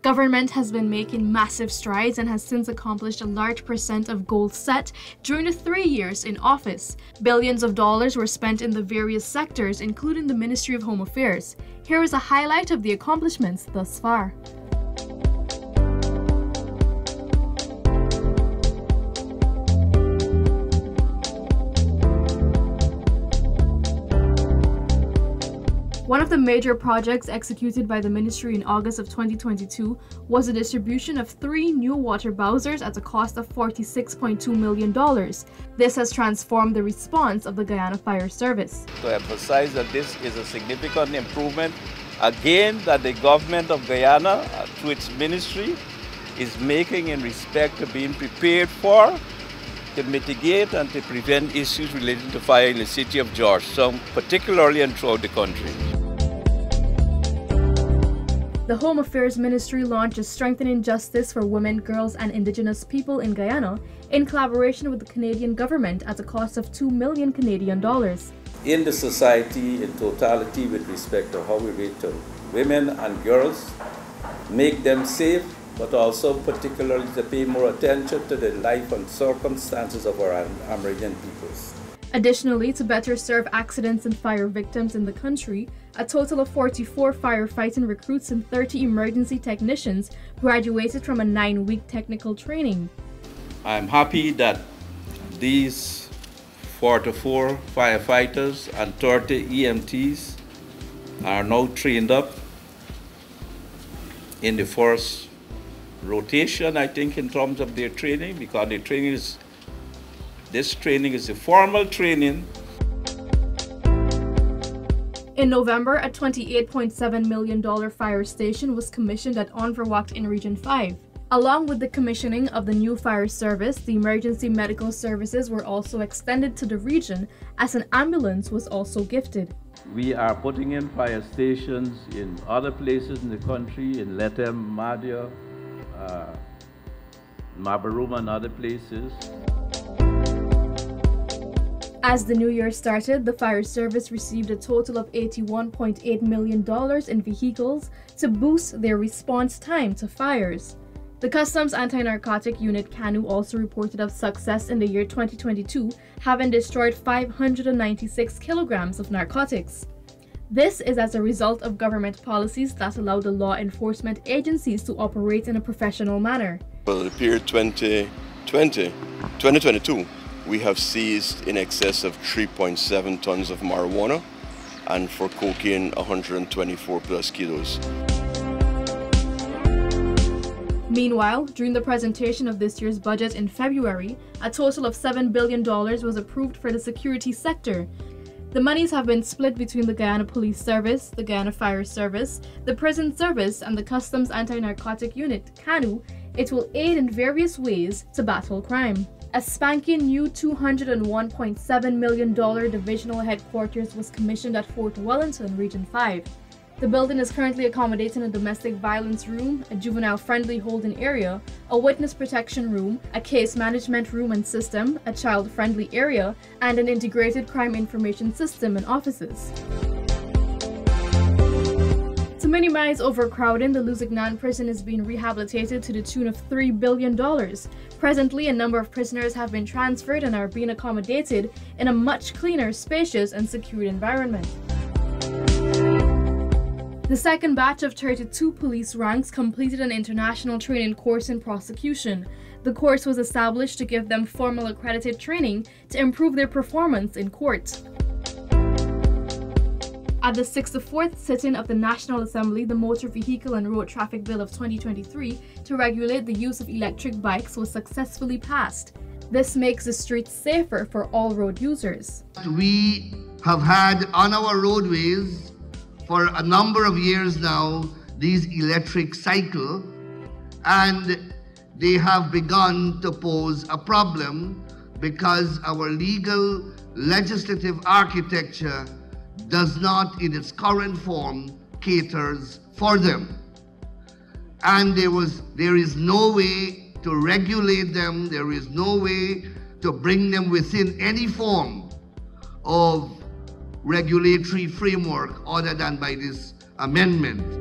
Government has been making massive strides and has since accomplished a large percent of goals set during the 3 years in office. Billions of dollars were spent in the various sectors, including the Ministry of Home Affairs. Here is a highlight of the accomplishments thus far. One of the major projects executed by the ministry in August of 2022 was the distribution of 3 new water bowsers at a cost of $46.2 million. This has transformed the response of the Guyana Fire Service. To emphasize that this is a significant improvement, again, that the government of Guyana, through its ministry, is making in respect to being prepared for, to mitigate and to prevent issues related to fire in the city of Georgetown, particularly and throughout the country. The Home Affairs Ministry launched a Strengthening Justice for Women, Girls and Indigenous People in Guyana in collaboration with the Canadian government at a cost of $2 million Canadian dollars. In the society in totality with respect to how we relate to women and girls, make them safe, but also particularly to pay more attention to the life and circumstances of our Amerindian peoples. Additionally, to better serve accidents and fire victims in the country, a total of 44 firefighting recruits and 30 emergency technicians graduated from a 9-week technical training. I'm happy that these 44 firefighters and 30 EMTs are now trained up in the first rotation, I think, in terms of their training, because the training is this training is a formal training. In November, a $28.7 million fire station was commissioned at Onverwacht in Region 5. Along with the commissioning of the new fire service, the emergency medical services were also extended to the region as an ambulance was also gifted. We are putting in fire stations in other places in the country, in Letem, Madhya, Mabaruma and other places. As the new year started, the fire service received a total of $81.8 million in vehicles to boost their response time to fires. The Customs Anti-Narcotic Unit CANU also reported of success in the year 2022, having destroyed 596 kilograms of narcotics. This is as a result of government policies that allow the law enforcement agencies to operate in a professional manner. For the period 2022, we have seized in excess of 3.7 tons of marijuana, and for cocaine, 124 plus kilos. Meanwhile, during the presentation of this year's budget in February, a total of $7 billion was approved for the security sector. The monies have been split between the Guyana Police Service, the Guyana Fire Service, the Prison Service, and the Customs Anti-Narcotic Unit, CANU. It will aid in various ways to battle crime. A spanking new $201.7 million divisional headquarters was commissioned at Fort Wellington, Region 5. The building is currently accommodating a domestic violence room, a juvenile-friendly holding area, a witness protection room, a case management room and system, a child-friendly area, and an integrated crime information system and offices. To minimize overcrowding, the Lusignan prison is being rehabilitated to the tune of $3 billion. Presently, a number of prisoners have been transferred and are being accommodated in a much cleaner, spacious, and secure environment. The second batch of 32 police ranks completed an international training course in prosecution. The course was established to give them formal accredited training to improve their performance in court. At the 64th sitting of the National Assembly, the Motor Vehicle and Road Traffic Bill of 2023 to regulate the use of electric bikes was successfully passed. This makes the streets safer for all road users. We have had on our roadways for a number of years now these electric cycles, and they have begun to pose a problem because our legal legislative architecture does not in its current form caters for them. And there is no way to regulate them, there is no way to bring them within any form of regulatory framework other than by this amendment.